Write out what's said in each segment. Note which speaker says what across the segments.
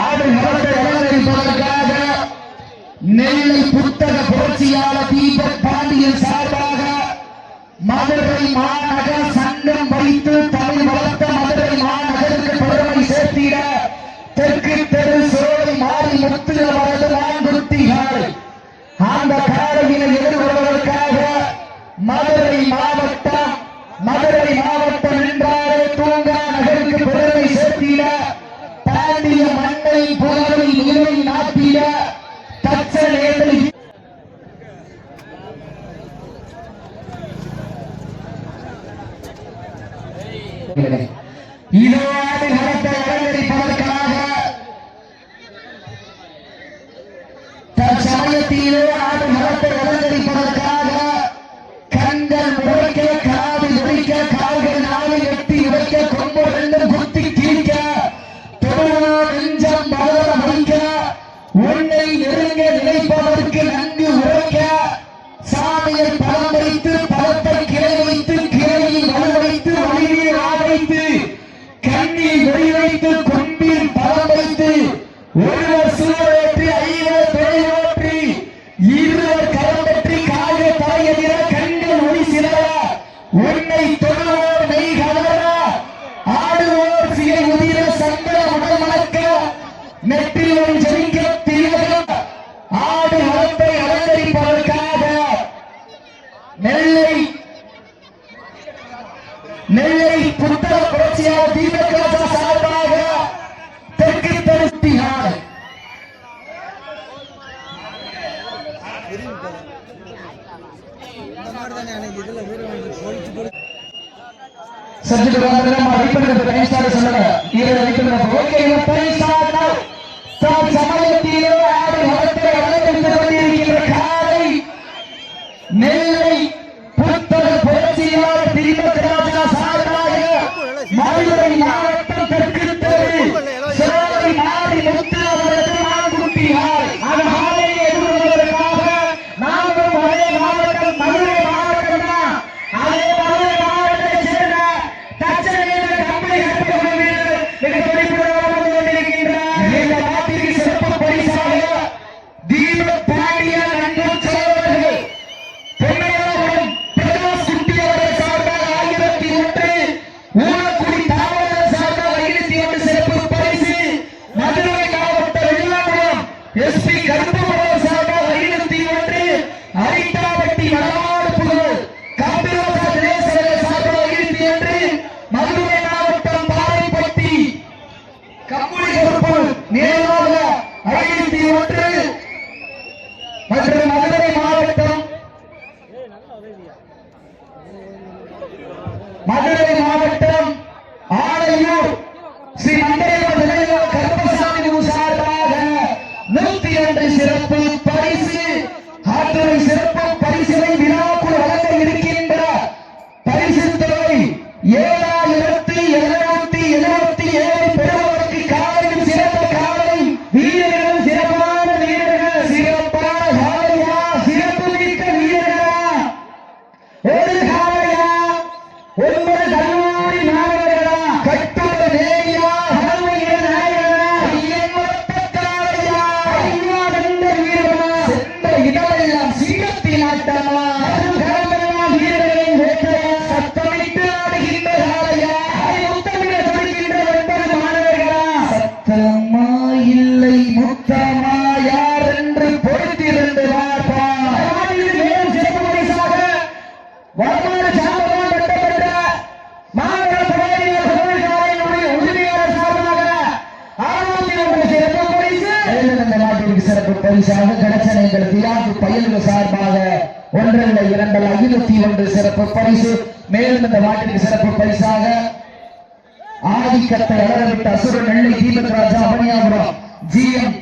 Speaker 1: ஆடு நலத்தை அலங்கரிப்பதற்காக நெல்லை புத்தக புரட்சியாளர் தீபக் பாண்டியன் சார்பாக மதுரை மாநகர் சங்கம் வைத்து தமிழ் வளர்த்த மதுரை மாநகருக்கு பெருமை சேர்த்திட தெற்கு தெரு சோலை மாறி முத்து அவரது மாங்குத்திகள் அந்த காலையினை எதிர்கொள்வதற்காக மதுரை மாவட்டம் என்றாலே தூங்கா நகருக்கு பெருமை சேர்த்திட பாண்டிய மண்ணை புகழை நிலை நாட்டிட தச்சநேரி இதோ ஆடு நலத்தை அலங்கரிப்பதற்காக தற்சமயத்திலே ஆடு நலத்தை அலங்கரிப்பதற்காக கண்கள் முறைக்க காது முறைக்க கால்கள் நாளை எட்டி உடைக்க கொம்பு ரெண்டும் குத்தி கிழிக்க தொடுவோ நெஞ்சம் மலர வைக்க உன்னை நெருங்க நினைப்பதற்கு நன்கு உரைக்க சாமியை பலம் வைத்து பலத்தை கிளை வைத்து கிளையில் வலு வைத்து வலிமையை ஆடைத்து கண்ணில் மொழி வைத்து கொம்பில் பலம் வைத்து ஒருவர் சூழேற்றி ஐவர் தொழிலோற்றி இருவர் கரம் பற்றி காய தலையதிர கண்கள் ஒளி சிலர உன்னை தொழுவோர் நெய் கலர ஆடுவோர் சிலை உதிர சங்கர உடல் மணக்க நெற்றியோடு ஜெயிக்க திலக ஆடு நலத்தை அலங்கரிப்பதற்காக நெல்லை புத்தக புரட்சியாளர் தீபக் ராஜா சார்பாக தெற்கு தருத்தினார் சஜித் வந்தனம் அடிப்படையில் பைசால சொன்னல இது அடிப்படையில் ஓகே பைசால தான் சமயத்திலே ஆடு நலத்தை அலங்கரித்துக் கொண்டிருக்கின்ற காலை நெல்லை புத்தக புரட்சியாளர் தீபக் ராஜா சார்பாக மதுரை மாவட்டம் தெற்கு தெரு சோலை மாறி முத்து அவரது மாங்குட்டியார் அந்த ஆலையை எதிர்கொள்வதற்காக நாமும் அதே மாவட்டம் மதுரை மாவட்டம் தான் அதே மதுரை மாவட்டத்தை சேர்ந்த தச்சநேரி கம்பெனி கட்டுப்படுகிறது மிக துடிப்புடன் கொண்டிருக்கின்றார் இந்த நாட்டிற்கு சிறப்பு பரிசாக தீபக் பாண்டியன் அன்பு சகோதரர்கள் பொன்னையாபுரம் பிரகாஷ் குட்டி அவர்கள் சார்பாக 1001 ஊனக்குடி தாமரை சார்பாக 501 சிறப்பு பரிசு மதுரை மாவட்டம் வெள்ளாங்குளம் எஸ்பி கருப்பமலர் சார்பாக 501 அரிட்டாவட்டி வடமாடு புகழ் காம்பிராஜா தினேசன் சார்பாக 501 மதுரை மாவட்டம் பாறைப்பட்டி கம்புளி கருப்பு நேராக 501 மற்றும் மதுரை மாவட்டம் ஆலையூர் ஸ்ரீ மண்டேவ கருப்பசாமி சார்பாக 102 சிறப்பு பரிசு ஆத்துறை சிறப்பு பரிசினை விழாக்குள் வழங்க இருக்கின்ற பரிசு தொகை 7777 பெறுவதற்கு காலையில் சிறந்த காலை வீரர்கள் சிறப்பான வீரர்கள் சிறப்பான காலையா சிறப்பு மிக்க வீரர்களா ஒரு காலையா ஒன்பது கல்லூரி மாணவர்களா கட்டுரை நேயா அகமைய நாயகனா எண்ணற்ற காலையா ஐயா வந்த வீரர்களா சென்ற இடமெல்லாம் சிங்கத்தின் ஆட்டமா கரமெல்லாம் வீரர்களின் வேட்டையா சத்தமிட்டு ஆடுகின்ற காலையா முத்தமிட துடிக்கின்ற 9 மாணவர்களா சத்தமா இல்லை முத்தமா யார் என்று பொறுத்திருந்து பார்ப்பா மேலும் சிறப்பு பரிசாக வடமாடு சாம்பலாம் கட்டப்பட்ட மாணவர் புகாரியார் தொழிற்சாலையினுடைய உரிமையாளர் சார்பாக 601 சிறப்பு பரிசு இந்த நாட்டிற்கு சிறப்பு பரிசாக கடச்சனைகள் தியாகு பயல்கள் சார்பாக 1 2 501 சிறப்பு பரிசு மேலும் இந்த நாட்டிற்கு சிறப்பு பரிசாக ஆதிக்கத்தை அலரவிட்ட அசுர நெல்லை தீபக் ராஜா அவனியாபுரம் ஜிஎம்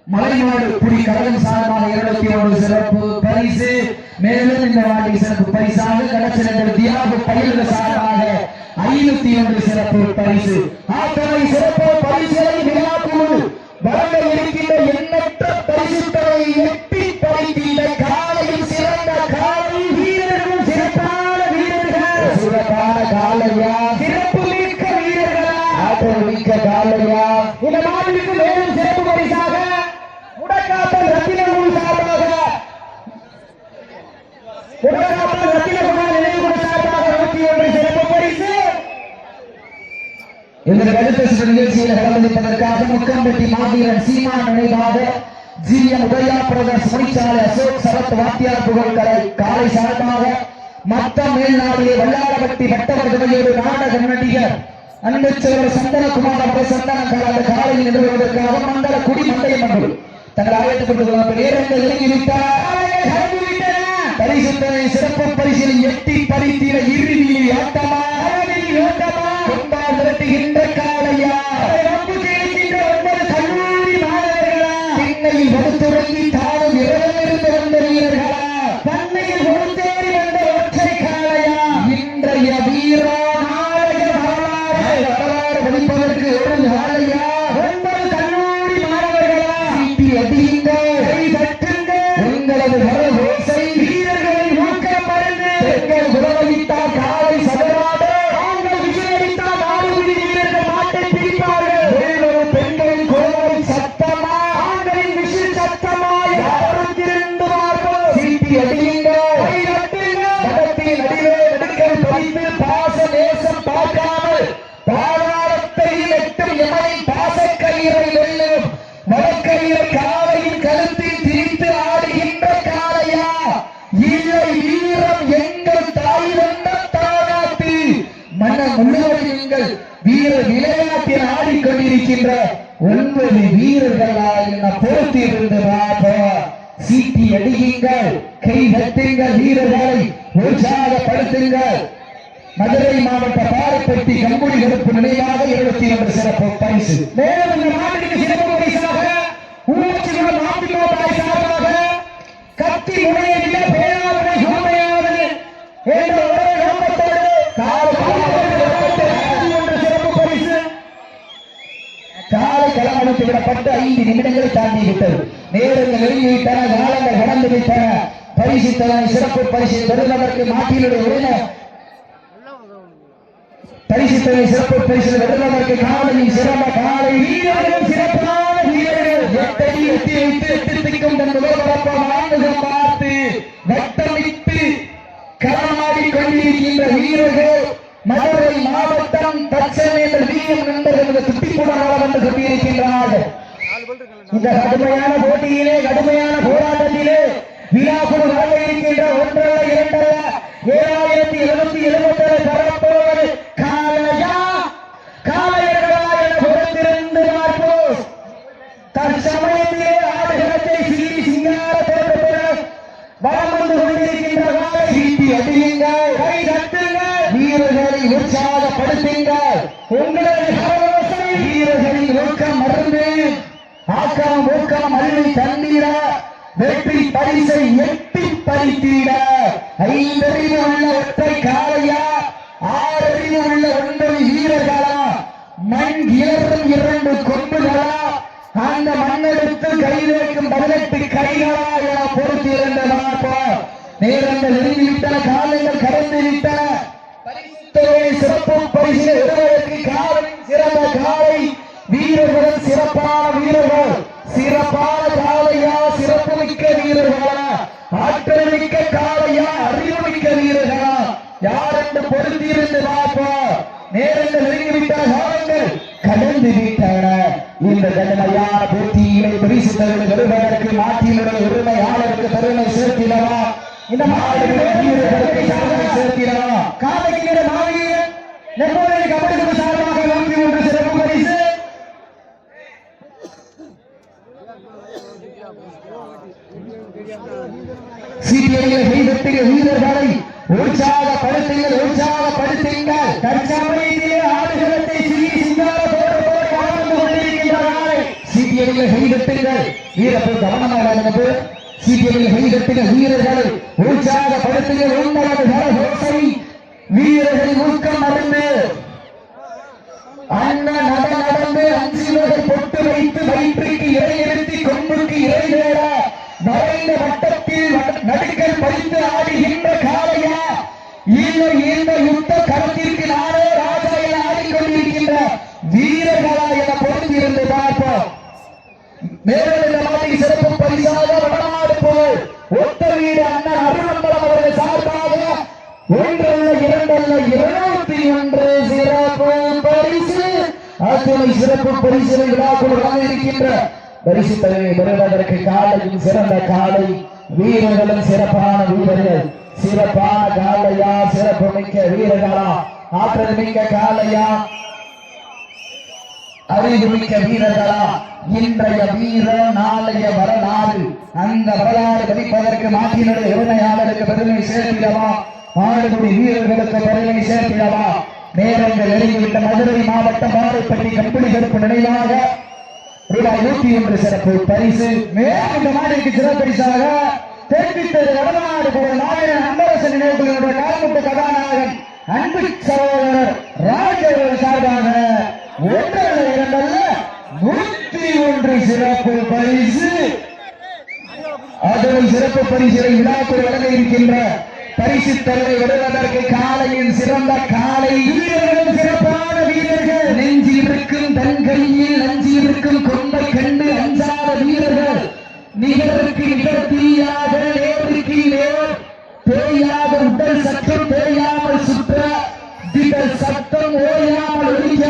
Speaker 1: மலைநாடு குடி கழகம் சார்பாக 201 சிறப்பு பரிசு மேலும் இந்த நாட்டிற்கு சிறப்பு பரிசாக கடச்சனைகள் தியாகு பயல்கள் சார்பாக 501 சிறப்பு பரிசு ஆத்தனை சிறப்பு பரிசுகளை விழாக்குழு வழங்க இருக்கின்ற எண்ணற்ற பரிசுகளை எட்டி பறிக்கின்ற காலையில் சிறந்த காலை வீரர்கள் சிறப்பான வீரர்கள் சிறப்பான காலையா சிறப்பு மிக்க வீரர்களா ஆற்றல் மிக்க காலையா இந்த மாநிலத்துக்கு மேலும் சிறப்பு பரிசாக முடக்காத்தல் ரத்தினகுமார் சார்பாக நினைவுகுழு சார்பாக 101 சிறப்பு பரிசு. இதற்கு அடுத்த நிகழ்ச்சியில் கலந்துப்பதற்காக முக்கம்பட்டி மாவீரன் சீமான் நினைவாக GM உதயா பிரதர்ஸ் முனிச்சாலை அசோக் சரத் வாத்தியார் புகழ்கலை காலை சார்பாக மத்த மேல்நாடிய வல்லாரப்பட்டி வட்டவர் துணையோடு நாடக நடிகர் அன்புச்சவர் சந்தனகுமார் அவர்கள் சந்தன கலந்த காலையில் நிறுவுவதற்காக மண்டல குடி மண்டல மண்டல் தங்கள் ஆயத்தப்பட்டு நேரங்கள் பரிசுத்தனை சிறப்பு பரிசில் எட்டி பரிசீல இறுதியில் ஆட்டமா விரட்டுகின்ற காலையா 9 கல்லூரி மாணவர்களா திண்ணையில் வடுத்துறங்கி தானும் இரவிலிருந்து வந்த வீரர்களா பண்ணையில் கொடுத்தேறி வந்த ஒற்றை காலையா இன்றைய வீரா நாளைய வரலாறு வடிப்பதற்கு ஒரு காலையா 9 கல்லூரி மாணவர்களா சீட்டி அடியுங்கள் கை தட்டுங்கள் உங்களது வரவோசை வீரர்களை ஊக்கம் மருந்து பெண்கள் குலவகித்தால் காலை சதராடு ஆண்கள் விசிலடித்தால் ஆடுகுடி வீரர்கள் மாட்டை பிடிப்பார்கள் வேறொரு பெண்களின் குரலை சத்தமா ஆண்களின் விசில் சத்தமா யாரும் திருந்துவார்கள் சீட்டி அடியுங்கள் கை தட்டுங்கள் மதத்தின் நடுவே நடுக்கல் பதித்து பாச நேசம் பார்க்காமல் பாதாளத்தை எட்டும் எமனை பாசக்கயிறை வெல்லும் வடக்கயிறை காலையின் கழுத்தில் திரித்து ஆடுகின்ற காலையா இல்லை வீரம் எங்கள் தாய் வந்த தாராட்டு மனம் முழுவதும் எங்கள் வீர விளையாட்டில் ஆடிக்கொண்டிருக்கின்ற 9 வீரர்களா என பொறுத்திருந்து சீட்டி அடியுங்கள் கை தட்டுங்கள் வீரர்களை உற்சாகப்படுத்துங்கள். மதுரை மாவட்ட பாரப்பட்டி கம்புடி கருப்பு நினைவாக 21 சிறப்பு பரிசு. மேலும் இந்த நாட்டிற்கு சிறப்பு பரிசாக ஊராட்சிகள் மாவட்ட சார்பாக கத்தி முனையில பேராவணை சோமையாவது என்ற ஒரே நோக்கத்தோடு சிறப்பு பரிசு. காலை களமளித்து விடப்பட்டு 5 நிமிடங்களை தாண்டி விட்டது. நேரங்கள் நெருங்கிவிட்டன, காலங்கள் கடந்து விட்டன. பரிசு தலை சிறப்பு பரிசு பெறுவதற்கு மாட்டினுடைய உரிமை பரிசுத்தனை சிறப்பு பரிசு வெல்வதற்கு காலையில் சிறந்த காலை வீரர்கள் சிறப்பான வீரர்கள் எட்டடி எட்டி வைத்து எட்டு திக்கும் தன் முதல்வரப்பம் பார்த்து வட்டமிட்டு களமாடி கொண்டிருக்கின்ற வீரர்கள் மதுரை மாவட்டம் தச்சமேந்தர் வீரம் நண்பர்கள் சுட்டிப்புடன் வந்து கொண்டிருக்கின்றார்கள். இந்த கடுமையான போட்டியிலே கடுமையான போராட்டத்திலே விழாக்குழு வர இருக்கின்ற ஒன்றல்ல இரண்டல்ல 7777 பரப்போவது காலையா காலையர்களா என பொறுத்திருந்து பார்ப்போம். தற்சமயத்திலே ஆடுகளத்தை சீடி சிங்கார தோற்றத்துடன் வலம் வந்து கொண்டிருக்கின்ற காலை சீட்டி அடியுங்கள் கை தட்டுங்கள் வீரர்களை உற்சாகப்படுத்துங்கள். உங்களது கரவசை வீரர்களின் ஊக்கம் மருந்து ஆக்கம் ஊக்கம் அள்ளி தண்ணீர வெற்றி பரிசை எட்டி பறித்தீட 5 அறிவு உள்ள ஒற்றை காலையா 6 அறிவு உள்ள 9 வீரர்களா மண் இளரும் 2 கொம்புகளா அந்த மண்ணெடுத்து கை வைக்கும் 18 கைகளா என பொறுத்திருந்ததா நேரங்கள் நெருங்கிவிட்டன, காலைகள் கடந்து விட்டன. சிறப்பு பரிசு பெறுவதற்கு காலையின் சிறந்த காலை வீரர்கள் சிறப்பான வீரர்கள் சிறப்பான காலையா சிறப்பு மிக்க வீரர்களா ஆற்றல் மிக்க காலையா அறிவு மிக்க வீரர்களா யார் என்று பொருந்தியிருந்து பார்ப்போம். நேரங்கள் நெருங்கிவிட்ட காலங்கள் கடந்து விட்டன. இந்த கடுமையான போட்டியிலே பரிசு பெறுவதற்கு நாட்டினுடைய உரிமையாளருக்கு பெருமை சேர்த்திடவா இந்த வீரர்களுக்கு சாதனை சேர்த்திடவா காலைக்கிற மாவீரன் நெப்போலியன் கபடி சார்பாக 101 சிறப்பு பரிசு. வீரர்களை உற்சாகப்படுத்துங்கள் உற்சாகப்படுத்துங்கள். தற்சமயத்திலே ஆடுகளத்தை வீரர்கள் கவனமாக வீரர்களை உற்சாகப்படுத்துங்கள். வீரர்களின் ஊக்கம் மறந்து அண்ணன் நடந்து 5 வகை பொட்டு வைத்து வயிற்றுக்கு இடைநிறுத்தி கொம்புக்கு இடைவேட மறைந்த வட்டத்தில் நடுக்கல் பதித்து ஆடுகின்ற காலையா இல்லை இந்த யுத்த களத்திற்கு நானே ராஜா என ஆடிக்கொண்டிருக்கின்ற வீரர்களா என பொறுத்திருந்த பொறுத்திருந்து பார்ப்போம். மேலும் இந்த மாட்டின் சிறப்பு பரிசாக வடநாடு போல் ஒத்த வீடு அண்ணன் அருணம்பலம் அவர்கள் சார்பாக ஒன்றல்ல இரண்டல்ல 201 சிறப்பு பரிசு. அத்துணை சிறப்பு பரிசுகளை விழாக்குள் இருக்கின்ற பரிசு தலைவை பெறுவதற்கு காலையும் சிறந்த காலை வீரர்களும் சிறப்பான வீரர்கள். சிறப்பான காலையா, சிறப்பு மிக்க வீரர்களா, ஆற்றல் மிக்க காலையா, அறிவு மிக்க வீரர்களா, இன்றைய வீரர் நாளைய வரலாறு. அந்த வரலாறு பதிப்பதற்கு மாற்றினுடைய உரிமையாளருக்கு பெருமை சேர்த்திடவா, ஆடுபடி வீரர்களுக்கு பெருமை சேர்த்திடவா. நேரங்கள் நெருங்கிவிட்ட மதுரை மாவட்டம் மாரைப்பட்டி கம்பளி கருப்பு நினைவாக ரூபாய் 101 சிறப்பு பரிசு. மேலும் இந்த மாநிலக்கு சிறப்பு பரிசாக தெரிவித்தது வடநாடு போல் நாயகன் அன்பரசன் நினைவுகளுடைய கால்முட்டு கதாநாயகன் அன்பு சகோதரர் ராஜர்கள் சார்பாக 101 சிறப்பு பரிசு. அதனை சிறப்பு பரிசுகளை விழாக்குள் வழங்க இருக்கின்ற பரிசு தலைவை வருவதற்கு காலையில் சிறந்த காலை வீரர்களும் சிறப்பான வீரர்கள். நெஞ்சில் இருக்கும் தன் கையில் நஞ்சி இருக்கும் கொம்பை கண்டு அஞ்சாத வீரர்கள். நிகருக்கு நிகர் தீயாக நேருக்கு நேர் தேயாக உடல் சத்தம் தேயாமல் சுற்ற திடல் சத்தம் ஓயாமல் ஒழிக்க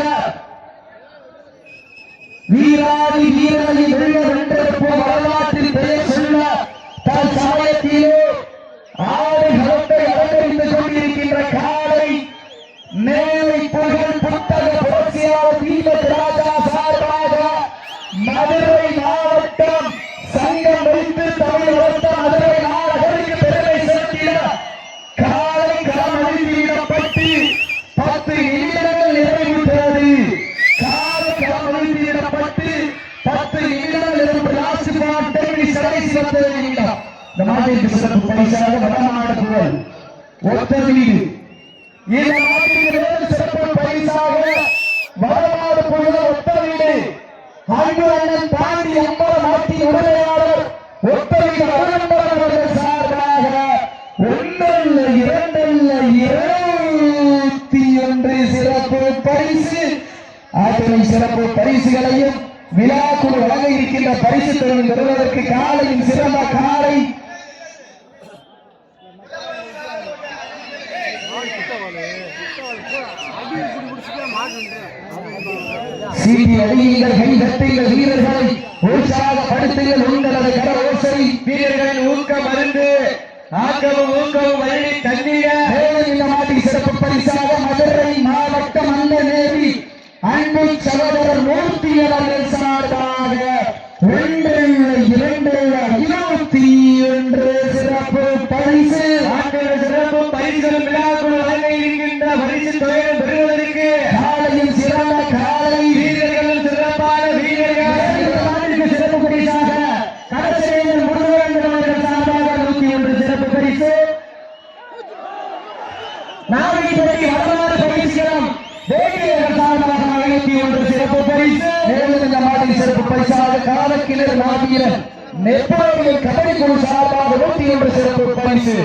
Speaker 1: வீராதி வீரரை வெள்ள வென்றப்போ வரலாற்றில் பெயர் சொல்ல தன் சமயத்திலே ஆறு களத்தை அலங்கரித்துக் கொண்டிருக்கின்ற காலை மேலை புகழ் புத்தக புரட்சியாளர் தீபக் ராஜா சார்பாக மதுரை மாவட்டம் சங்கம் வைத்து தமிழ் வளர்த்த மதுரை மாநகருக்கு பெருமை சேர்த்திட காலை களம் அழிந்துவிடப்பட்டு 10 நிமிடங்கள் நிறைவுற்றது. காலை களம் அழிந்துவிடப்பட்டு 10 நிமிடங்கள் நிறைவு. லாஸ்ட் பாட்டை கடைசி 10 நிமிடம். இந்த மாநிலத்திற்கு சிறப்பு பரிசாக வடநாடு புகழ் ஒத்த வீடு. இந்த மாநிலத்திற்கு சிறப்பு பரிசாக வடநாடு புகழ் ஒத்த வீடு. அன்பு அண்ணன் தாண்டி அம்பல மாட்டின் உரிமையாளர் ஒத்த வீடு அருணம்பலம் அவர்கள் சார்பாக 1 சிறப்பு பரிசு. அத்தனை சிறப்பு பரிசுகளையும் விழாக்குழு வழங்க இருக்கின்ற பரிசு தொழில் பெறுவதற்கு காலையும் சிறந்த காலை சீட்டி அடியுங்கள், கை தட்டுங்கள், வீரர்களை உற்சாகப்படுத்துங்கள். உங்களது கர ஓசை வீரர்களின் ஊக்கம் அருந்து ஆக்கவும் ஊக்கவும் வழி தண்ணீர. இந்த மாட்டின் சிறப்பு பரிசாக மதுரை மாவட்டம் அந்த நேரி அன்பு சகோதரர் மூர்த்தி அவர்கள் சார்பாக 201 சிறப்பு பரிசு. சிறப்பு பரிசுகள் விழாக்குழு வழங்க இருக்கின்ற பரிசு தொகையை பெறுவதற்கு காலையில் சிறந்த காலை வீரர்களும் சிறப்பான வீரர்கள். சிறப்பு பரிசாக கடற்கரையில் முருகன் அவர்கள் சார்பாக 101 சிறப்பு பரிசு. நாகைப்பட்டி வரலாறு பரிசுகளும் சிறப்பு பரிசு. மேலும் இந்த மாட்டின் சிறப்பு பரிசாக காலக்கிணர் மாவீரன் நெப்போலியன் கபடி குழு சார்பாக 101 சிறப்பு பரிசு.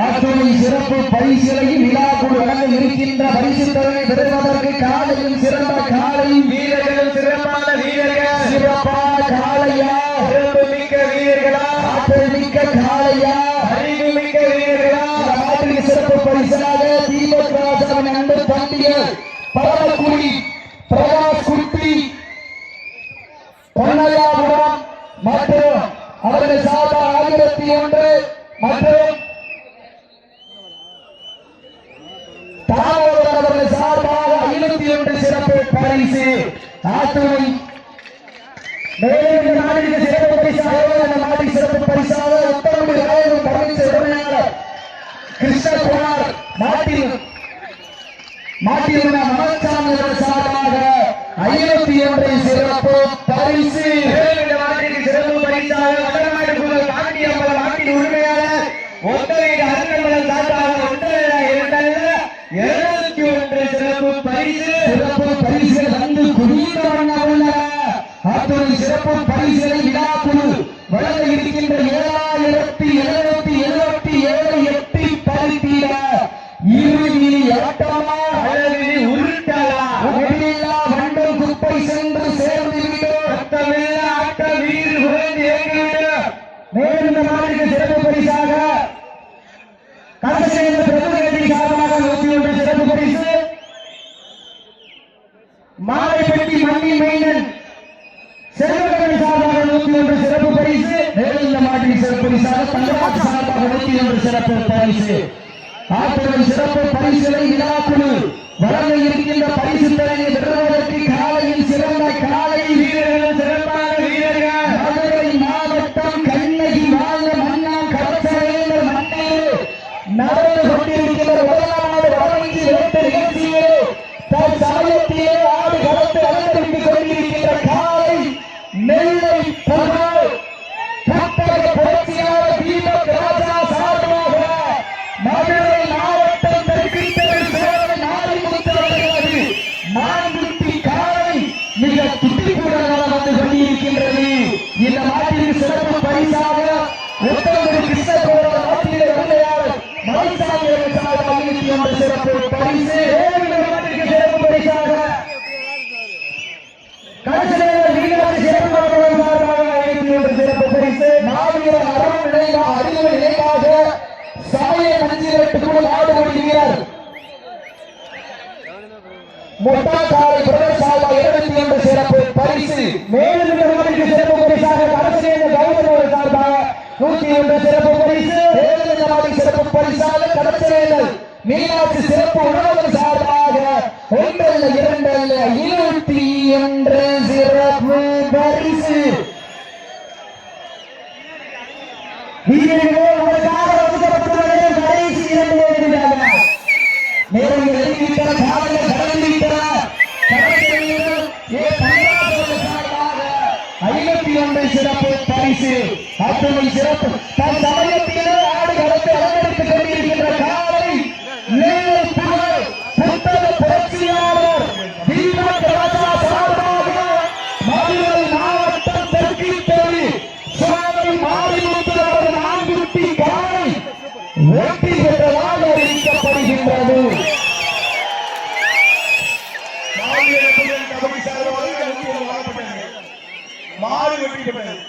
Speaker 1: அத்துணை சிறப்பு பரிசுகளையும் விழாக்குழு வழங்க இருக்கின்ற பரிசு தொகையை பெறுவதற்கு காலையும் சிறந்த காலை வீரர்களும் சிறப்பான வீரர்கள். சிறப்பான காலையா, சிறப்பு மிக்க வீரர்களா, ஆற்றல் மிக்க காலையா, அறிவு மிக்க வீரர்களா. நாட்டின் சிறப்பு பரிசாக தீபக் ராஜாவின் அன்பு பண்டிகர் பரமக்குடி பிரகாஷ் குட்டி பொன்னையாபுரம் மற்றும் அவர்கள் சார்பாக 1001 மற்றும் அவர்கள் சார்பாக 501 சிறப்பு பரிசு. ஆத்துணை மேலும் இந்த நாட்டிற்கு சிறப்பு பரிசாக இந்த நாட்டின் சிறப்பு பரிசாக உத்தரவு பரிசு உரிமையாளர் கிருஷ்ணகுமார் மாட்டில் மனச்சாமி சார்பாக 501 சிறப்பு பரிசு. இந்த நாட்டிற்கு சிறப்பு பரிசாக வடநாடு புகழ் தாண்டி அம்பலம் நாட்டின் உரிமையாளர் ஒத்தவீடு அருணம்பலம் சார்பாக 201 சிறப்பு பரிசு. சிறப்பு பரிசுகள் வந்து குவிந்த வண்ணம் உள்ளன. அத்துணை சிறப்பு பரிசுகளை விழாக்குழு வழங்க இருக்கின்ற 7777 எட்டி பரிசீல இறுதி ஆட்டமா மாலைப்பட்டி மண்ணின் மைந்தன் செல்வகன் சார்பாக 101 சிறப்பு பரிசு. மேலும் இந்த மாட்டின் சிறப்பு பரிசாக தங்கராஜ் சார்பாக 101 சிறப்பு பரிசு. ஆற்றுடன் சிறப்பு பரிசுகளை விழாக்குழு வழங்க இருக்கின்ற பரிசு தலையை பெறுவதற்கு காலையில் சிறந்த காலை வீரர்கள், சிறப்பான வீரர்கள், மதுரை மாவட்டம் கண்ணகி வாழ்ந்த மன்னாம் கடற்கரையில் மண்ணில் நடந்து கொண்டிருக்கின்ற முதலாவது வடமஞ்சி விரட்டு நிகழ்ச்சியிலே தற்சமயத்திலே ஆடு களத்தை அலங்கரித்துக் கொண்டிருக்கின்ற காலை நெல்லை புகழ் கட்டளை புரட்சியாளர் தீபக் ராஜா சார்பாக மதுரை மாவட்டம் தெற்கித்தலை சேவை நாளிமுத்தவர்களது மான்குட்டி காலை மிக துட்டிப்புடன் வந்து கொண்டிருக்கின்றது. இந்த மாட்டிற்கு சிறப்பு பரிசாக உத்தரவு கிருஷ்ணகோட மாட்டிலே வெள்ளையாளர் மலைசாமி சார்பாக 101 சிறப்பு பரிசு. மாட்டிற்கு சிறப்பு பரிசாக கடைசியாக வீரர் சிறப்பு சார்பாக 101 சிறப்பு பரிசு. மாவீரர் அறம் நினைவாக அறிவு நினைவாக சாய மஞ்சிரட்டுக்குள் ஆடு கொள்கிறார் மொட்டாக்காரை பிரதர் சார்பாக 21 சிறப்பு பரிசு. மேலும் இந்த மாட்டிற்கு சிறப்பு பரிசாக கடைசியாக கௌரவ சார்பாக 101 சிறப்பு பரிசு. மேலும் இந்த மாட்டிற்கு சிறப்பு பரிசாக கடைசியாக மீனாட்சி சிறப்பு உணவகம் சார்பாக 1 அல்ல 2 அல்ல 21 சிறப்பு பரிசு. வீரர்களே உங்களுக்காக ஒதுக்கப்பட்டுள்ள கடைசி 2 பேருக்காக நேரம் எழுதிவிட்ட காலையில் கடந்துவிட்ட கடற்கரையில் 51 சிறப்பு பரிசு. அத்துணை சிறப்பு தன் சமயத்திலே ஆடு களத்தை அலங்கரித்துக் கொண்டிருக்கின்ற காலை நெல்லை புகழ் புத்தக புரட்சியாளர் தீபக் ராஜா சார்பாக மதுரை மாவட்டம் தெற்கித்தலை சுவாமி மாரிமுத்துவர்கள் நான்குட்டி காலை வெற்றி பெற்றதாக அறிவிக்கப்படுகின்றது.
Speaker 2: மாடு வெற்றி பெற்றது.